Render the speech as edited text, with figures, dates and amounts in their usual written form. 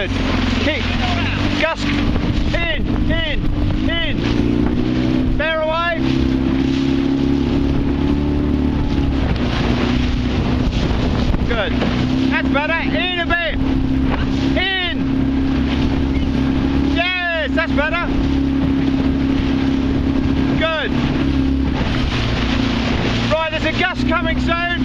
Good. Keep. Gust. In. Bear away. Good. That's better. In a bit. In. Yes, that's better. Good. Right, there's a gust coming soon.